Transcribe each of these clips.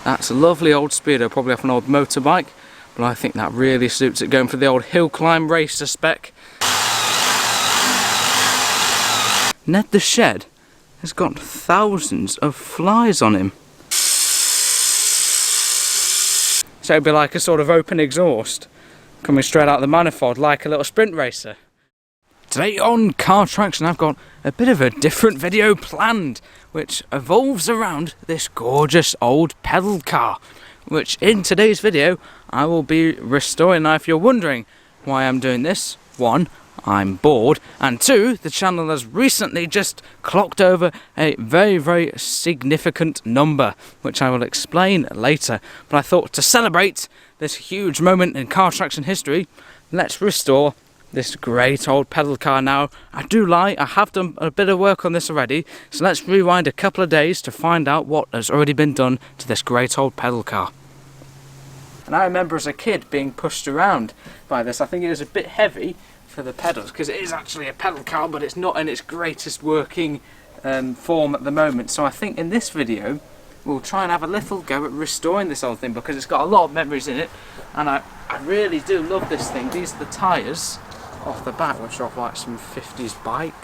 That's a lovely old speedo, probably off an old motorbike, but I think that really suits it, going for the old hill climb racer spec. Ned the Shed has got thousands of flies on him. So it'd be like a sort of open exhaust coming straight out of the manifold, like a little sprint racer. Today on Car Traction, I've got a bit of a different video planned, which evolves around this gorgeous old pedal car, which in today's video I will be restoring. Now, if you're wondering why I'm doing this, one, I'm bored, and two, the channel has recently just clocked over a very significant number, which I will explain later. But I thought, to celebrate this huge moment in car traction history, let's restore this great old pedal car. Now, I do lie, I have done a bit of work on this already, so let's rewind a couple of days to find out what has already been done to this great old pedal car. And I remember as a kid being pushed around by this. I think it was a bit heavy for the pedals, because it is actually a pedal car, but it's not in its greatest working form at the moment. So I think in this video we'll try and have a little go at restoring this old thing, because it's got a lot of memories in it, and I really do love this thing. These are the tyres off the back, which are off like some 50s bike,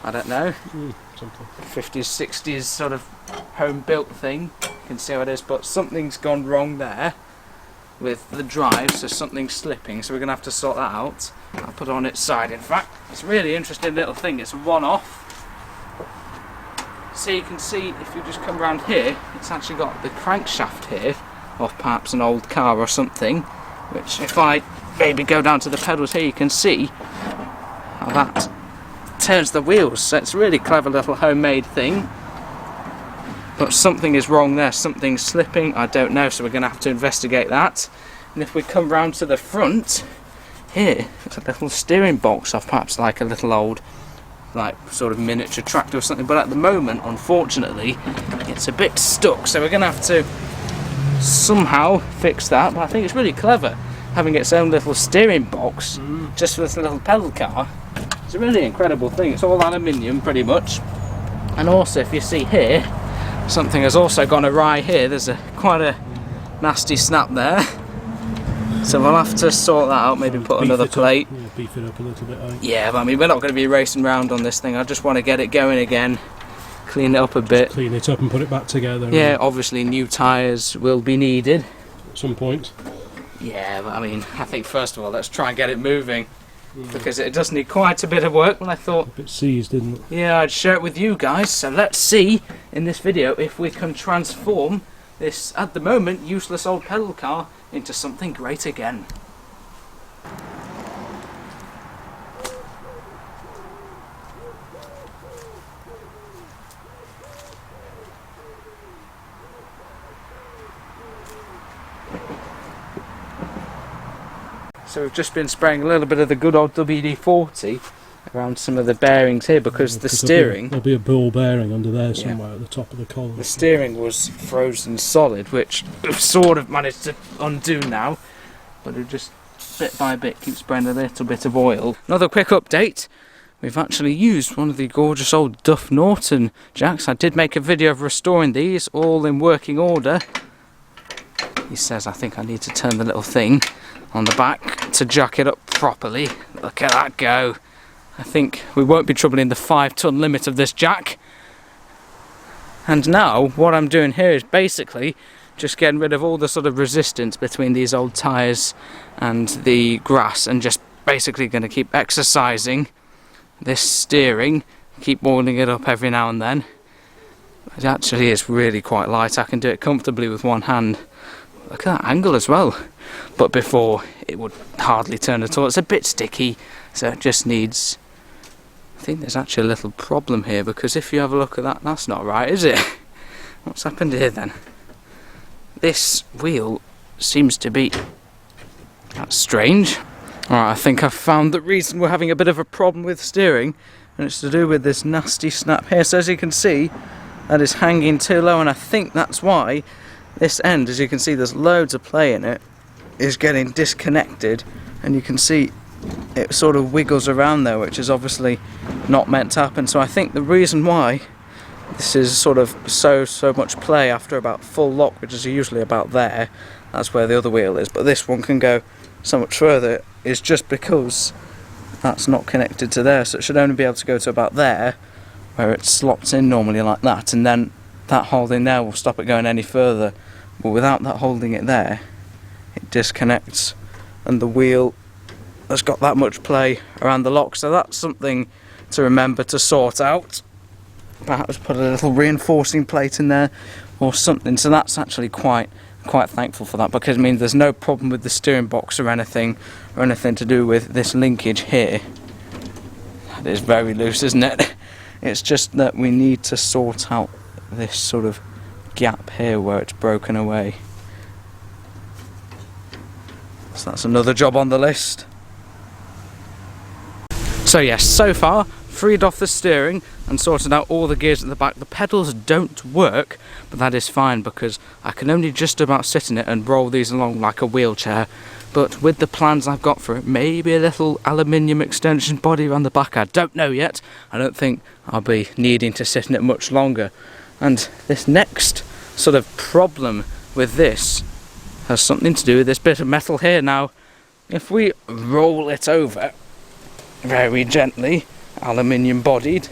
I don't know, something 50s 60s sort of home built thing. You can see how it is, but something's gone wrong there with the drive, so something's slipping, so we're going to have to sort that out. I'll put it on its side. In fact, it's a really interesting little thing. It's a one-off. So you can see, if you just come around here, it's actually got the crankshaft here of perhaps an old car or something, which if I maybe go down to the pedals here, you can see how that turns the wheels. So it's a really clever little homemade thing. But something is wrong there, something's slipping, I don't know, so we're going to have to investigate that. And if we come round to the front, here, it's a little steering box of perhaps like a little old, like sort of miniature tractor or something, but at the moment, unfortunately, it's a bit stuck, so we're going to have to somehow fix that. But I think it's really clever, having its own little steering box, just for this little pedal car. It's a really incredible thing. It's all aluminium, pretty much. And also, if you see here, something has also gone awry here. There's quite a nasty snap there, so we'll have to sort that out. Maybe put another plate. Yeah, beef it up a little bit. Yeah, but I mean, we're not going to be racing around on this thing. I just want to get it going again, clean it up a bit, Clean it up and put it back together. Yeah, obviously new tyres will be needed At some point. Yeah, but I mean, I think first of all let's try and get it moving, because it does need quite a bit of work. And I thought, A bit seized, didn't it? yeah, I'd share it with you guys. So let's see in this video if we can transform this, at the moment, useless old pedal car into something great again. So we've just been spraying a little bit of the good old WD-40 around some of the bearings here, because the steering... There'll be a ball bearing under there somewhere at the top of the collar. The steering was frozen solid, which we've sort of managed to undo now, but it just bit by bit keeps spraying a little bit of oil. Another quick update. We've actually used one of the gorgeous old Duff Norton jacks. I did make a video of restoring these, all in working order. He says I think I need to turn the little thing on the back to jack it up properly. Look at that go. I think we won't be troubling the 5-ton limit of this jack. And now what I'm doing here is basically just getting rid of all the sort of resistance between these old tyres and the grass, and just basically going to keep exercising this steering, keep oiling it up every now and then. It actually is really quite light. I can do it comfortably with one hand. Look at that angle as well. But before, it would hardly turn at all. It's a bit sticky, so it just needs... I think there's actually a little problem here, because if you have a look at that, that's not right, is it? What's happened here then? This wheel seems to be... That's strange. Alright, I think I've found the reason we're having a bit of a problem with steering, and it's to do with this nasty snap here. So as you can see, that is hanging too low, and I think that's why this end, as you can see there's loads of play in it, is getting disconnected, and you can see it sort of wiggles around there, which is obviously not meant to happen. So I think the reason why this is sort of so much play after about full lock, which is usually about there. That's where the other wheel is, but this one can go so much further is just because that's not connected to there, so it should only be able to go to about there, where it slots in normally like that, and then that holding there will stop it going any further. But without that holding it there, it disconnects, and the wheel has got that much play around the lock. So that's something to remember to sort out. Perhaps put a little reinforcing plate in there or something. So that's actually quite thankful for that, because it means there's no problem with the steering box or anything to do with this linkage here. That is very loose, isn't it? It's just that we need to sort out this sort of gap here where it's broken away. So that's another job on the list. So yes, so far freed off the steering and sorted out all the gears at the back. The pedals don't work, but that is fine because I can only just about sit in it and roll these along like a wheelchair. But with the plans I've got for it, maybe a little aluminium extension body around the back, I don't know yet. I don't think I'll be needing to sit in it much longer. And this next sort of problem with this has something to do with this bit of metal here. Now, if we roll it over very gently, aluminium bodied,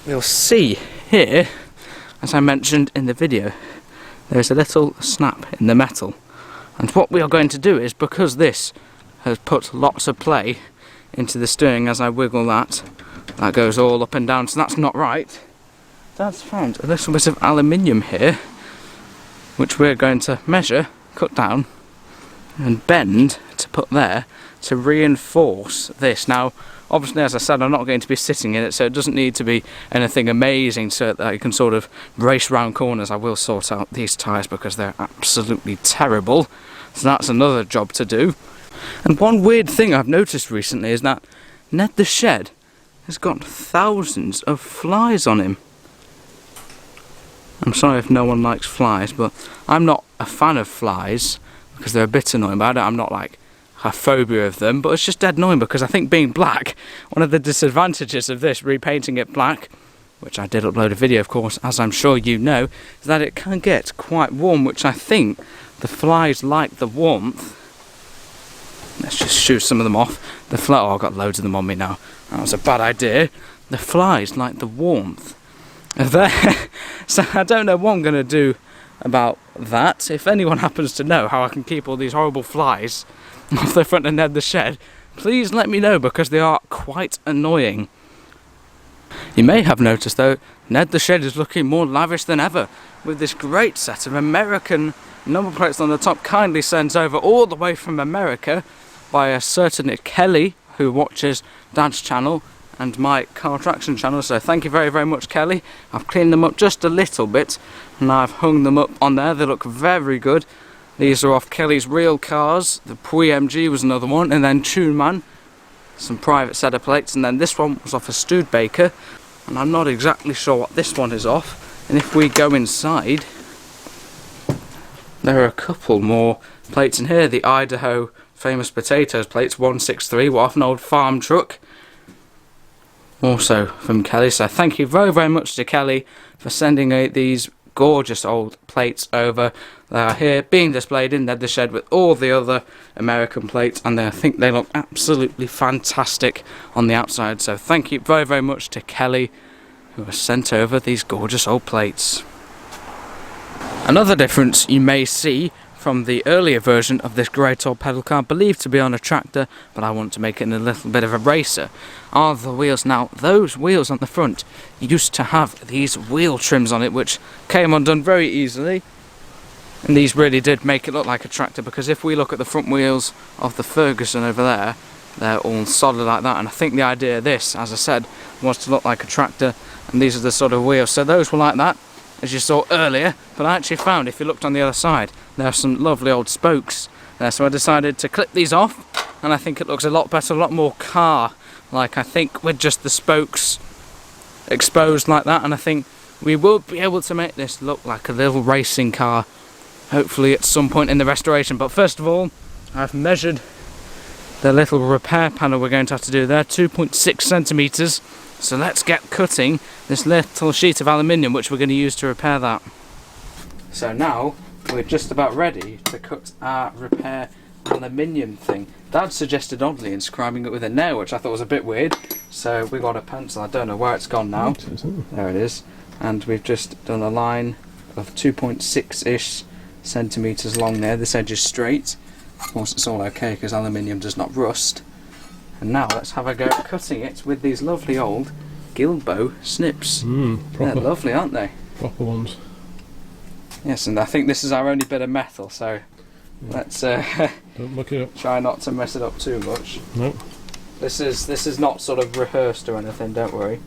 we'll see here, as I mentioned in the video, there's a little snap in the metal. And what we are going to do is, because this has put lots of play into the steering as I wiggle that goes all up and down, so that's not right. Dad's found a little bit of aluminium here, which we're going to measure, cut down and bend to put there to reinforce this. Now obviously, as I said, I'm not going to be sitting in it, so it doesn't need to be anything amazing so that I can sort of race round corners. I will sort out these tyres because they're absolutely terrible, so that's another job to do. And one weird thing I've noticed recently is that Ned the Shed has got thousands of flies on him. I'm sorry if no one likes flies, but I'm not a fan of flies because they're a bit annoying, but I'm not like a phobia of them, but it's just dead annoying because I think being black, one of the disadvantages of this, repainting it black, which I did upload a video of course, as I'm sure you know, is that it can get quite warm, which I think the flies like the warmth. Let's just shoo some of them off. Oh, I've got loads of them on me now. That was a bad idea. The flies like the warmth there. So I don't know what I'm going to do about that. If anyone happens to know how I can keep all these horrible flies off the front of Ned the Shed, please let me know because they are quite annoying. You may have noticed though, Ned the Shed is looking more lavish than ever with this great set of American number plates on the top, kindly sent over all the way from America by a certain Kelly who watches Dad's channel and my car traction channel, so thank you very much, Kelly. I've cleaned them up just a little bit and I've hung them up on there. They look very good. These are off Kelly's real cars. The PMG was another one, and then Tune Man, some private set of plates, and then this one was off a Studebaker, and I'm not exactly sure what this one is off. And if we go inside, there are a couple more plates in here. The Idaho Famous Potatoes plates, 163, were off an old farm truck, also from Kelly. So thank you very much to Kelly for sending these gorgeous old plates over. They are here being displayed in Ned the Shed with all the other American plates, and I think they look absolutely fantastic on the outside. So thank you very much to Kelly who has sent over these gorgeous old plates. Another difference you may see from the earlier version of this great old pedal car, believed to be on a tractor, but I want to make it in a little bit of a racer, are the wheels. Now, those wheels on the front used to have these wheel trims on it, which came undone very easily, and these really did make it look like a tractor, because if we look at the front wheels of the Ferguson over there, they're all solid like that, and I think the idea of this, as I said, was to look like a tractor, and these are the sort of wheels. So those were like that, as you saw earlier, but I actually found, if you looked on the other side, there are some lovely old spokes there, so I decided to clip these off, and I think it looks a lot better, a lot more car-like, I think, with just the spokes exposed like that, and I think we will be able to make this look like a little racing car, hopefully at some point in the restoration. But first of all, I've measured the little repair panel we're going to have to do there, 2.6 centimetres. So let's get cutting this little sheet of aluminium which we're going to use to repair that. So now we're just about ready to cut our repair aluminium thing. Dad suggested oddly inscribing it with a nail, which I thought was a bit weird. So we got a pencil, I don't know where it's gone now. There it is. And we've just done a line of 2.6-ish centimetres long there. This edge is straight. Of course it's all okay because aluminium does not rust. And now let's have a go at cutting it with these lovely old Gilbo snips. They're lovely, aren't they? Proper ones. Yes, and I think this is our only bit of metal, so let's don't muck it up. Try not to mess it up too much. No. This is not sort of rehearsed or anything, don't worry.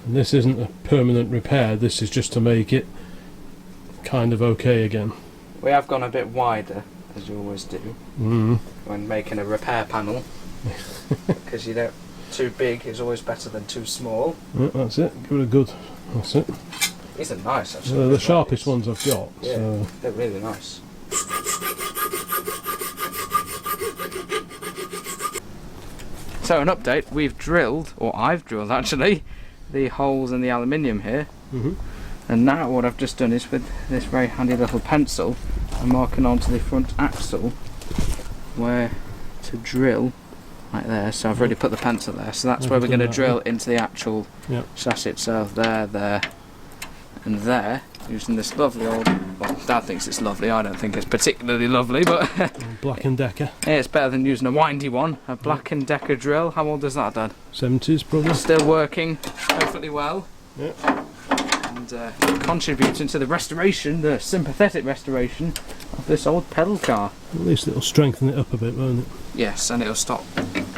And this isn't a permanent repair, this is just to make it kind of okay again. We have gone a bit wider, as you always do, when making a repair panel. Because you don't, too big is always better than too small. Yeah, that's it, give it a good, that's it. These are nice actually. They're the sharpest ones I've got. Yeah, so. they're really nice. So an update, we've drilled, or I've drilled actually, the holes in the aluminium here. And now what I've just done is with this very handy little pencil, I'm marking onto the front axle where to drill, like there. So I've already put the pencil there, so that's where we're going to drill into the actual chassis itself, there, and there, using this lovely old, well, Dad thinks it's lovely, I don't think it's particularly lovely, but Black & Decker. yeah, it's better than using a windy one. A Black & Decker drill. How old is that, Dad? 70s probably. Still working perfectly well. Yeah. And contributing to the restoration, the sympathetic restoration of this old pedal car. At least it'll strengthen it up a bit, won't it? Yes, and it'll stop,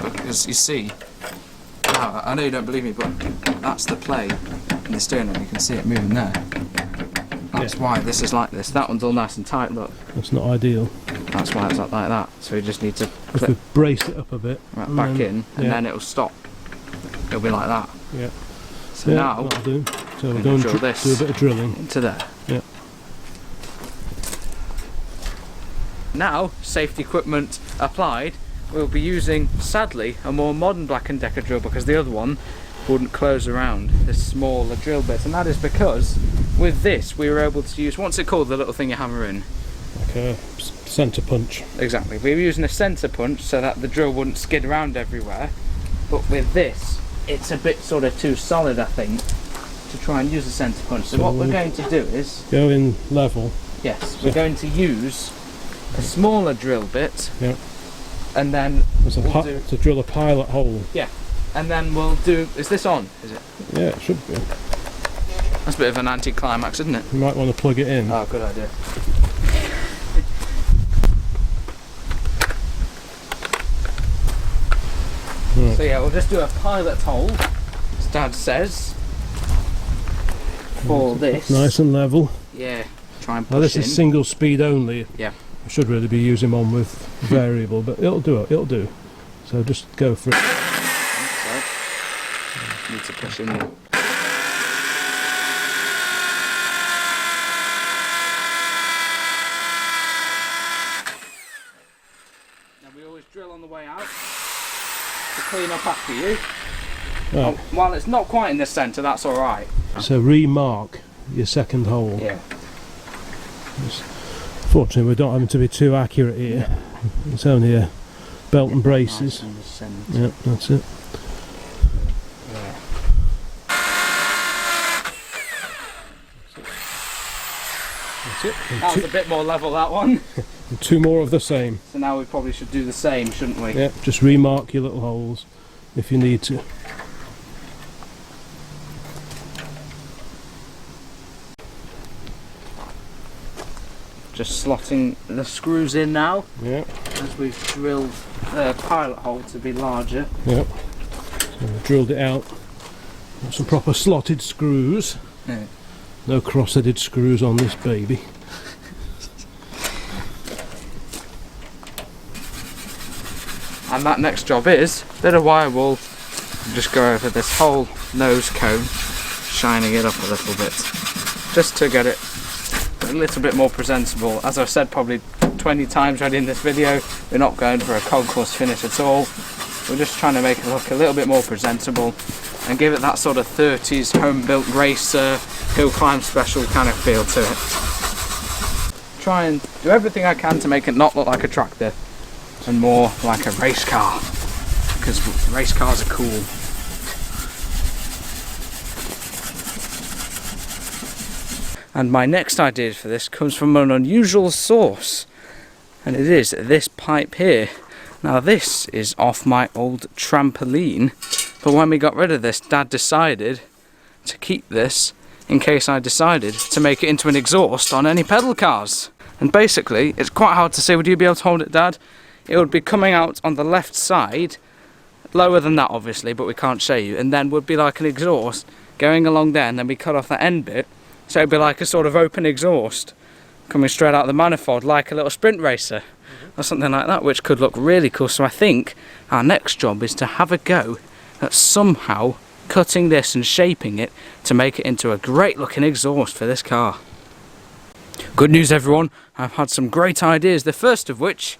because you see, now, I know you don't believe me, but that's the play in the steering wheel. You can see it moving there. That's why this is like this. That one's all nice and tight, look. That's not ideal. That's why it's like that. So we just need to If we brace it up a bit. right back in, and then it'll stop. It'll be like that. Yeah. So now, that'll do. So we're going going to to drill do a bit of drilling. into there. Yeah. Now, safety equipment applied, we'll be using, sadly, a more modern Black & Decker drill because the other one wouldn't close around this smaller drill bit, and that is because with this we were able to use, what's it called, the little thing you hammer in? Like a centre punch. Exactly, we were using a centre punch so that the drill wouldn't skid around everywhere, but with this it's a bit sort of too solid, I think, to try and use a centre punch. So what we're going to do is go in level. Yes, we're going to use a smaller drill bit, and then we'll to drill a pilot hole. Yeah, and then we'll do. Is this on? Is it? Yeah, it should be. That's a bit of an anti-climax, isn't it? You might want to plug it in. Oh, good idea. Right. So yeah, we'll just do a pilot hole, as Dad says, for this. Nice and level. Yeah. Try and push Now this in. is single speed only. Yeah. I should really be using one with variable, but it'll do it. It'll do. So just go for it. So, need to push in there. Now we always drill on the way out to clean up after you. Right. While it's not quite in the centre, that's alright. So remark your second hole. Yeah. Fortunately, we're not having to be too accurate here. It's only a belt and braces. Nice in the centre. Yep, that's it. That's it. And That was a bit more level, that one. and two more of the same. So now we probably should do the same, shouldn't we? Yep, just remark your little holes if you need to. Just slotting the screws in now, Yep. as we've drilled the pilot hole to be larger. Yep. So we've drilled it out. Got some proper slotted screws. Yeah. No cross-headed screws on this baby. And that next job is a bit of wire wool. Just go over this whole nose cone, shining it up a little bit, just to get it a little bit more presentable. As I've said probably 20 times already in this video. We're not going for a concourse finish at all. We're just trying to make it look a little bit more presentable and give it that sort of 30s home-built racer, hill climb special kind of feel to it. Try and do everything I can to make it not look like a tractor and more like a race car, because race cars are cool. And my next idea for this comes from an unusual source, and it is this pipe here. Now this is off my old trampoline, but when we got rid of this, Dad decided to keep this in case I decided to make it into an exhaust on any pedal cars. And basically, it's quite hard to say. Would you be able to hold it, Dad? It would be coming out on the left side, lower than that obviously, but we can't show you, and then would be like an exhaust going along there, and then we cut off that end bit, so it'd be like a sort of open exhaust coming straight out of the manifold, like a little sprint racer or something like that, which could look really cool. So I think our next job is to have a go at somehow cutting this and shaping it to make it into a great looking exhaust for this car. Good news everyone, I've had some great ideas, the first of which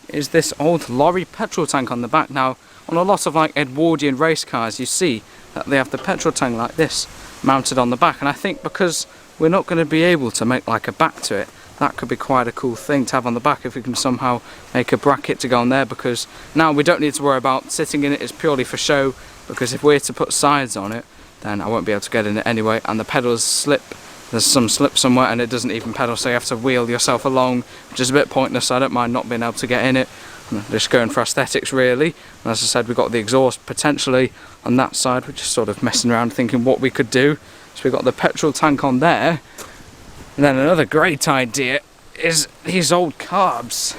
is this old lorry petrol tank on the back. Now on a lot of like Edwardian race cars you see that they have the petrol tank like this mounted on the back, and I think because we're not going to be able to make like a back to it, that could be quite a cool thing to have on the back if we can somehow make a bracket to go on there, because now we don't need to worry about sitting in it. It's purely for show, because if we're to put sides on it then I won't be able to get in it anyway, and the pedals slip. There's some slip somewhere and it doesn't even pedal, so you have to wheel yourself along, which is a bit pointless. I don't mind not being able to get in it. I'm just going for aesthetics really. And as I said, we've got the exhaust potentially on that side. We're just sort of messing around thinking what we could do. So we've got the petrol tank on there. And then another great idea is these old carbs.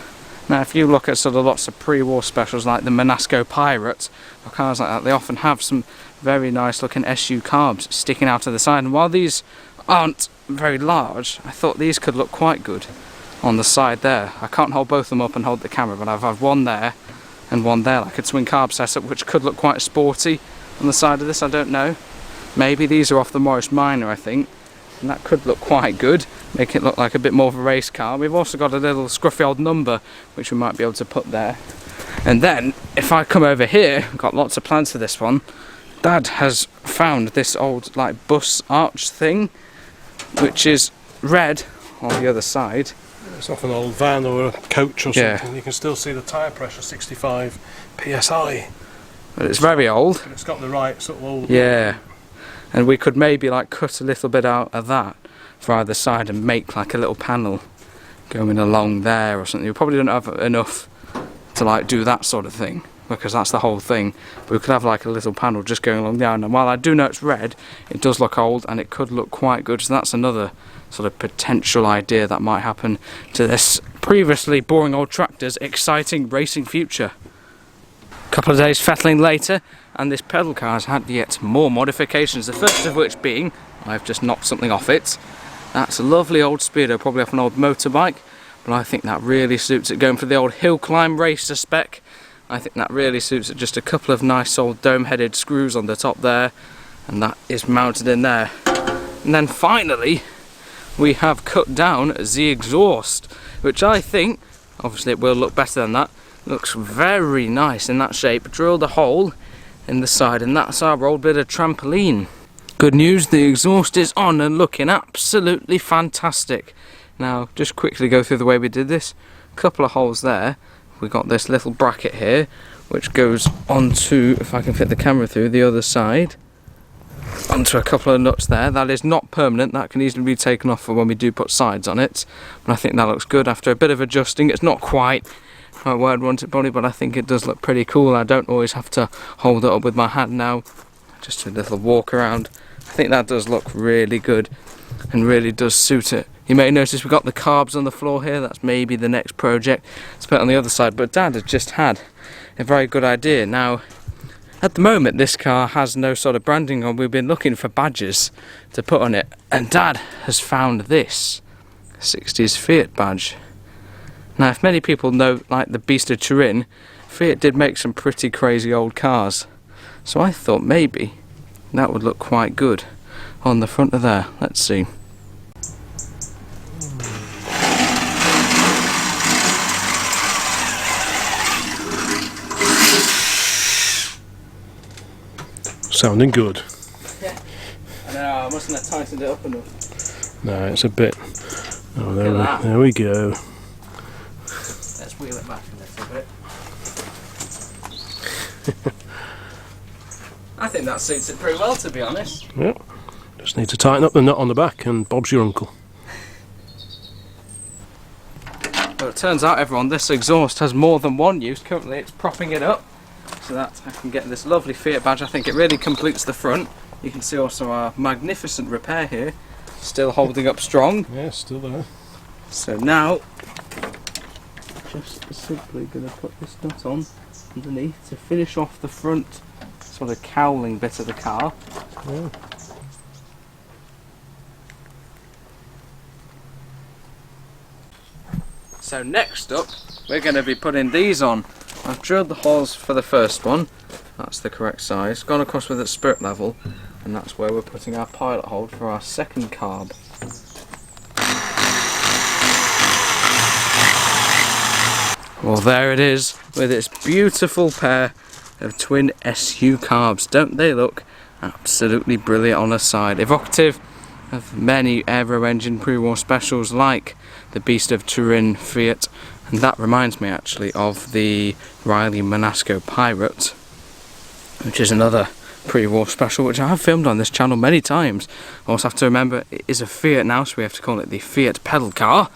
Now if you look at sort of lots of pre-war specials like the Monasco Pirate or cars like that, they often have some very nice looking SU carbs sticking out of the side. And while these aren't very large, I thought these could look quite good on the side there. I can't hold both of them up and hold the camera, but I've had one there and one there, like a twin carb setup, which could look quite sporty on the side of this. I don't know, maybe these are off the Morris Minor I think, and that could look quite good, make it look like a bit more of a race car. We've also got a little scruffy old number which we might be able to put there. And then if I come over here, I've got lots of plans for this one. Dad has found this old like bus arch thing, which is red on the other side. It's off an old van or a coach or something. You can still see the tyre pressure, 65 psi. But it's very old. But it's got the right sort of old. Yeah, and we could maybe like cut a little bit out of that for either side and make like a little panel going along there or something. We probably don't have enough to like do that sort of thing, because that's the whole thing. But we could have like a little panel just going along there, and while I do know it's red, it does look old and it could look quite good. So that's another sort of potential idea that might happen to this previously boring old tractor's exciting racing future. A couple of days fettling later, and this pedal car has had yet more modifications, the first of which being, I've just knocked something off it. That's a lovely old speedo, probably off an old motorbike, but I think that really suits it, going for the old hill climb racer spec. I think that really suits it. Just a couple of nice old dome-headed screws on the top there, and that is mounted in there. And then finally, we have cut down the exhaust, which I think, obviously it will look better than that, looks very nice in that shape. Drilled a hole in the side, and that's our old bit of trampoline. Good news, the exhaust is on and looking absolutely fantastic. Now, just quickly go through the way we did this. A couple of holes there. We got this little bracket here, which goes onto, if I can fit the camera through, the other side. Onto a couple of nuts there. That is not permanent, that can easily be taken off for when we do put sides on it. But I think that looks good after a bit of adjusting. It's not quite where I'd want it probably, but I think it does look pretty cool. I don't always have to hold it up with my hand now. Just a little walk around. I think that does look really good and really does suit it. You may notice we've got the carbs on the floor here. That's maybe the next project to put on the other side, but Dad has just had a very good idea. Now, at the moment this car has no sort of branding on. We've been looking for badges to put on it, and Dad has found this 60s Fiat badge. Now, if many people know like the Beast of Turin, Fiat did make some pretty crazy old cars, so I thought maybe that would look quite good on the front of there. Let's see. Sounding good. Yeah. I know, I mustn't have tightened it up enough. No, it's a bit. Oh, there we go. Let's wheel it back a little bit. I think that suits it pretty well, to be honest. Yep. Just need to tighten up the nut on the back, and Bob's your uncle. Well, it turns out, everyone, this exhaust has more than one use. Currently, it's propping it up so that I can get this lovely Fiat badge. I think it really completes the front. You can see also our magnificent repair here, still holding up strong. Yeah, still there. So now, just simply going to put this nut on underneath to finish off the front sort of cowling bit of the car. Yeah. So next up, we're going to be putting these on. I've drilled the holes for the first one, that's the correct size, gone across with it spirit level, and that's where we're putting our pilot hold for our second carb. Well, there it is, with its beautiful pair of twin SU carbs. Don't they look absolutely brilliant on the side? Evocative of many aero engine pre-war specials like the Beast of Turin Fiat, and that reminds me actually of the Riley Monasco Pirate, which is another pre-war special which I have filmed on this channel many times. Also have to remember it is a Fiat now, so we have to call it the Fiat pedal car,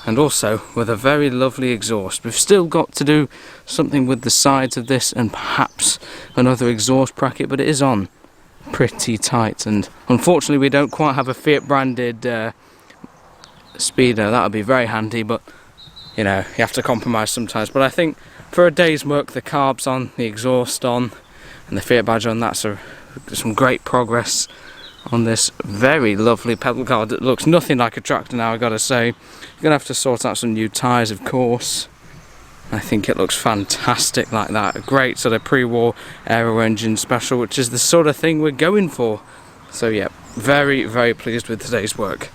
and also with a very lovely exhaust. We've still got to do something with the sides of this and perhaps another exhaust bracket, but it is on pretty tight, and unfortunately we don't quite have a Fiat branded speeder. That would be very handy, but you know, you have to compromise sometimes. But I think for a day's work, the carbs on, the exhaust on, and the Fiat badge on, that's some great progress on this very lovely pedal car that looks nothing like a tractor now, I gotta say. You're gonna have to sort out some new tyres, of course. I think it looks fantastic like that. A great sort of pre-war aero engine special, which is the sort of thing we're going for. So yeah, very, very pleased with today's work.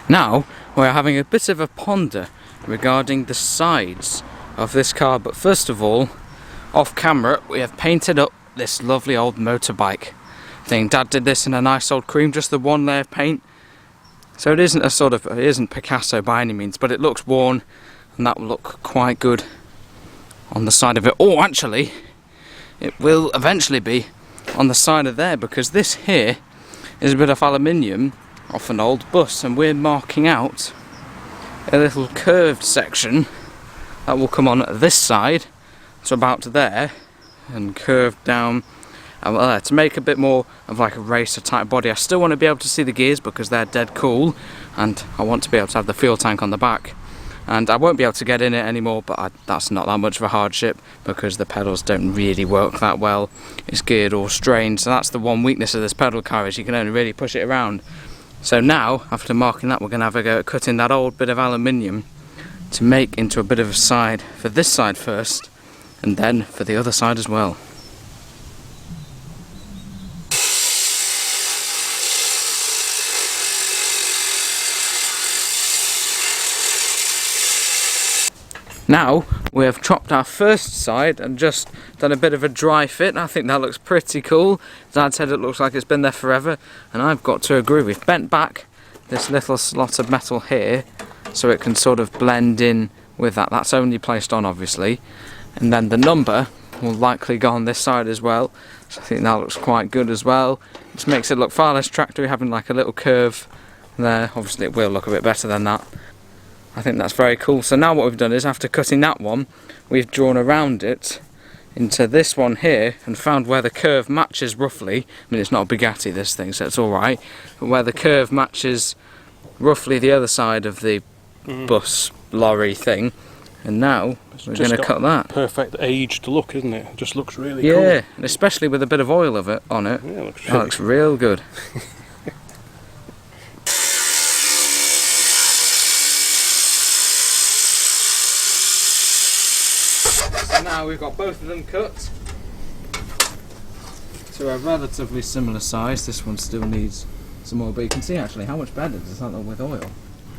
Now, we're having a bit of a ponder regarding the sides of this car, but first of all, off camera, we have painted up this lovely old motorbike thing. Dad did this in a nice old cream, just the one layer of paint. So it isn't it isn't Picasso by any means, but it looks worn, and that will look quite good on the side of it. Or actually, it will eventually be on the side of there, because this here is a bit of aluminium off an old bus, and we're marking out a little curved section that will come on this side, so about there, and curve down to make a bit more of like a racer type body. I still want to be able to see the gears because they're dead cool, and I want to be able to have the fuel tank on the back. And I won't be able to get in it anymore, but that's not that much of a hardship because the pedals don't really work that well. It's geared or strained, so that's the one weakness of this pedal car, is you can only really push it around. So now, after marking that, we're going to have a go at cutting that old bit of aluminium to make into a bit of a side for this side first, and then for the other side as well. Now we have chopped our first side and just done a bit of a dry fit. I think that looks pretty cool. Dad said it looks like it's been there forever, and I've got to agree. We've bent back this little slot of metal here so it can sort of blend in with that. That's only placed on, obviously, and then the number will likely go on this side as well, so I think that looks quite good as well. It just makes it look far less tractory, having like a little curve there. Obviously it will look a bit better than that. I think that's very cool. So now what we've done is, after cutting that one, we've drawn around it into this one here and found where the curve matches roughly. I mean, it's not a Bugatti, this thing, so it's alright, but where the curve matches roughly the other side of the bus lorry thing. And now we're going to cut that. Perfect aged look, isn't it? It just looks really cool. Yeah, and especially with a bit of oil of it on it. Yeah, it looks real good. So now we've got both of them cut to a relatively similar size. This one still needs some oil, but you can see actually how much better does that look with oil.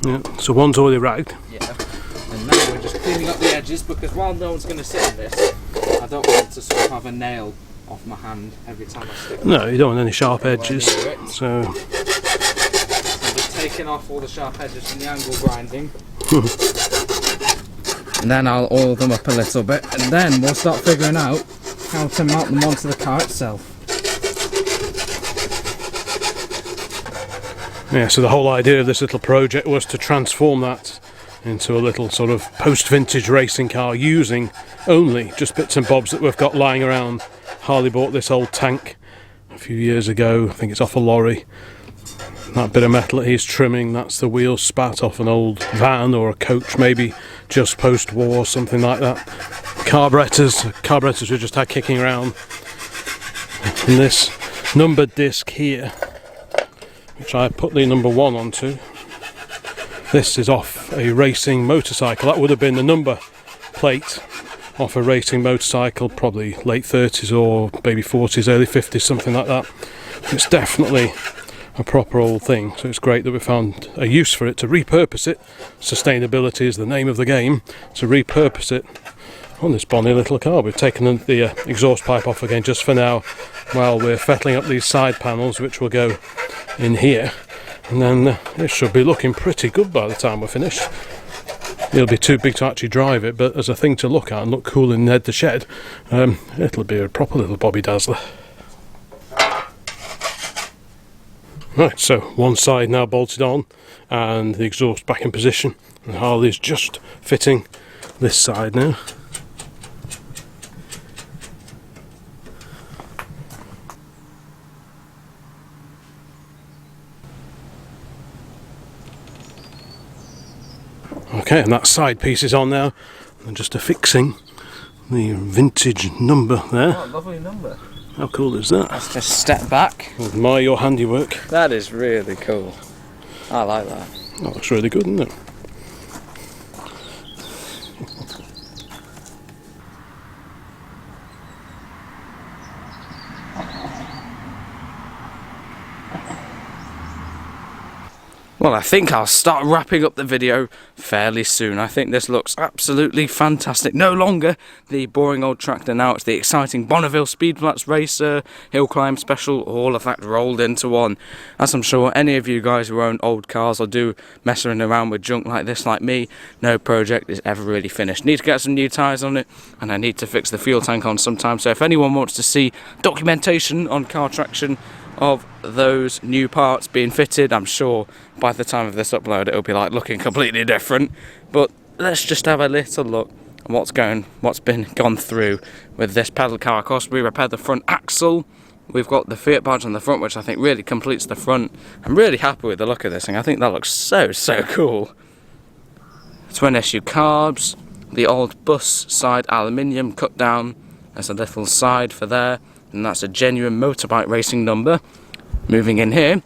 Yeah, so one's already ragged. Yeah, and now we're just cleaning up the edges, because while no one's going to sit in this, I don't want to sort of have a nail off my hand every time I stick. No, you don't want any sharp edges. So I'm just taking off all the sharp edges from the angle grinding. And then I'll oil them up a little bit, and then we'll start figuring out how to mount them onto the car itself. yeah, so the whole idea of this little project was to transform that into a little sort of post-vintage racing car using only just bits and bobs that we've got lying around. Harley bought this old tank a few years ago, I think it's off a lorry. That bit of metal that he's trimming, that's the wheel spat off an old van or a coach, maybe just post-war, something like that. Carburettors we just had kicking around. And this numbered disc here, which I put the number 1 onto, this is off a racing motorcycle. That would have been the number plate off a racing motorcycle, probably late 30s or maybe 40s, early 50s, something like that. It's definitely a proper old thing, so it's great that we found a use for it, to repurpose it. Sustainability is the name of the game, to repurpose it on this bonny little car. We've taken the exhaust pipe off again just for now while we're fettling up these side panels, which will go in here, and then it should be looking pretty good by the time we're finished. It'll be too big to actually drive it, but as a thing to look at and look cool in the shed, it'll be a proper little Bobby Dazzler. Right, so one side now bolted on and the exhaust back in position, and Harley's just fitting this side now. Okay, and that side piece is on now, and just affixing the vintage number there. Oh, lovely number. How cool is that? Let's just step back. Admire your handiwork. That is really cool. I like that. That looks really good, doesn't it? Well, I think I'll start wrapping up the video fairly soon. I think this looks absolutely fantastic. No longer the boring old tractor, now it's the exciting Bonneville Speed Flats Racer, Hill Climb Special, all of that rolled into one. As I'm sure any of you guys who own old cars or do messing around with junk like this like me, no project is ever really finished. Need to get some new tyres on it, and I need to fix the fuel tank on sometime. So if anyone wants to see documentation on car traction of those new parts being fitted, I'm sure by the time of this upload it'll be like looking completely different. But let's just have a little look at what's been gone through with this pedal car. Of course, we repaired the front axle. We've got the Fiat badge on the front, which I think really completes the front. I'm really happy with the look of this thing. I think that looks so cool. Twin issue carbs, the old bus side aluminium cut down. There's a little side for there, and that's a genuine motorbike racing number. Moving in here,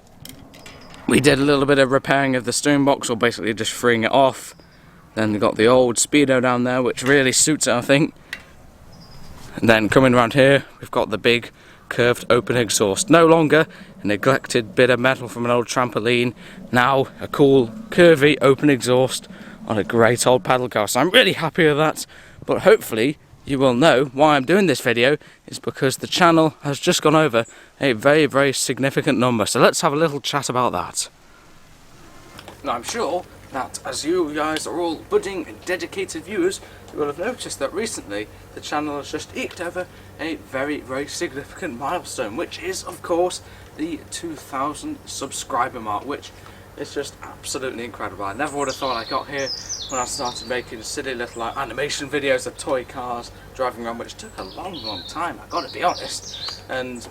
we did a little bit of repairing of the steering box, or basically just freeing it off. Then we got the old Speedo down there, which really suits it, I think. And then coming around here, we've got the big curved open exhaust. No longer a neglected bit of metal from an old trampoline, now a cool curvy open exhaust on a great old pedal car. So I'm really happy with that, but hopefully you will know why I'm doing this video is because the channel has just gone over a very significant number. So let's have a little chat about that. Now I'm sure that as you guys are all budding and dedicated viewers, you will have noticed that recently the channel has just eked over a very significant milestone, which is of course the 2,000 subscriber mark, which is just absolutely incredible. I never would have thought I got here when I started making silly little animation videos of toy cars driving around, which took a long time, I gotta be honest.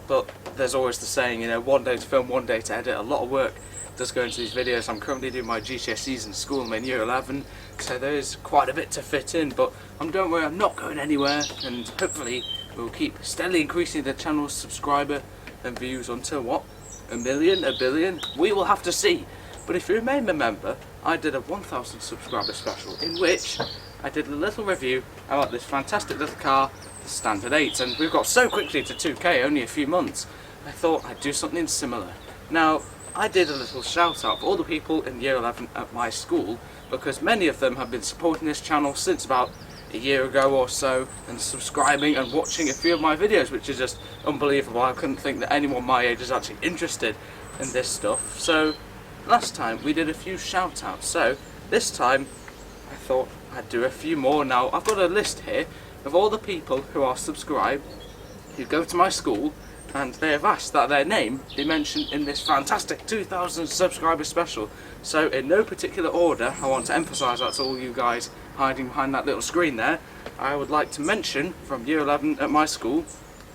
But there's always the saying, you know, one day to film, one day to edit. A lot of work does go into these videos. I'm currently doing my GCSEs in school, I'm in year 11, so there is quite a bit to fit in, but don't worry, I'm not going anywhere, and hopefully we'll keep steadily increasing the channel's subscriber and views until what? A million? A billion? We will have to see. But if you may remember, I did a 1,000 subscriber special in which I did a little review about this fantastic little car, the Standard 8, and we've got so quickly to 2K, only a few months. I thought I'd do something similar. Now, I did a little shout out for all the people in year 11 at my school, because many of them have been supporting this channel since about a year ago or so and subscribing and watching a few of my videos, which is just unbelievable. I couldn't think that anyone my age is actually interested in this stuff. So last time we did a few shout outs, so this time I thought I'd do a few more. Now I've got a list here of all the people who are subscribed, who go to my school, and they have asked that their name be mentioned in this fantastic 2000 subscriber special. So in no particular order, I want to emphasise that to all you guys hiding behind that little screen there. I would like to mention from year 11 at my school: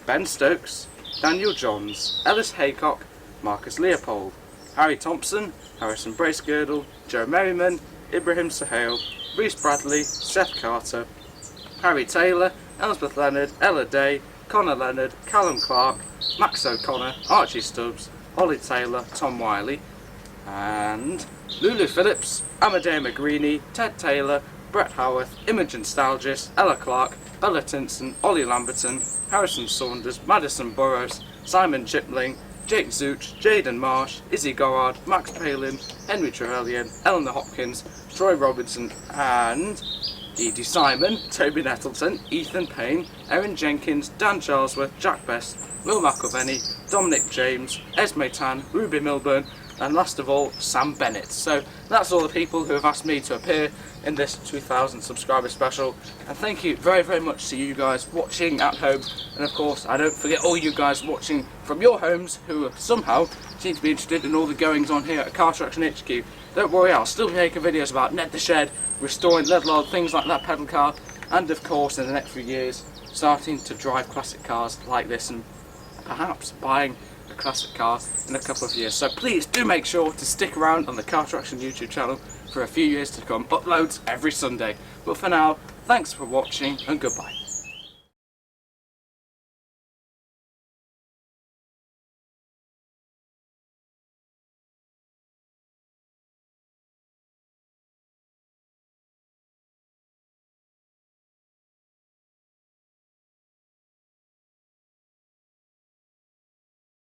Ben Stokes, Daniel Johns, Ellis Haycock, Marcus Leopold, Harry Thompson, Harrison Bracegirdle, Joe Merriman, Ibrahim Sahale, Reese Bradley, Seth Carter, Harry Taylor, Elspeth Leonard, Ella Day, Connor Leonard, Callum Clark, Max O'Connor, Archie Stubbs, Ollie Taylor, Tom Wiley, and Lulu Phillips, Amadeo Magrini, Ted Taylor, Brett Howarth, Imogen Stalgis, Ella Clark, Bella Tinson, Ollie Lamberton, Harrison Saunders, Madison Burrows, Simon Chipling, Jake Zooch, Jaden Marsh, Izzy Gorard, Max Palin, Henry Trevelyan, Eleanor Hopkins, Troy Robinson, and Edie Simon, Toby Nettleton, Ethan Payne, Erin Jenkins, Dan Charlesworth, Jack Best, Will McIlvenny, Dominic James, Esme Tan, Ruby Milburn, and last of all, Sam Bennett. So that's all the people who have asked me to appear in this 2000 subscriber special, and thank you very, very much to you guys watching at home, and of course I don't forget all you guys watching from your homes who somehow seem to be interested in all the goings on here at Car Traction HQ. Don't worry, I'll still be making videos about Ned the Shed, restoring lead log, things like that, pedal car, and of course in the next few years starting to drive classic cars like this, and perhaps buying a classic car in a couple of years. So please do make sure to stick around on the Car Traction YouTube channel for a few years to come. Uploads every Sunday. But for now, thanks for watching and goodbye.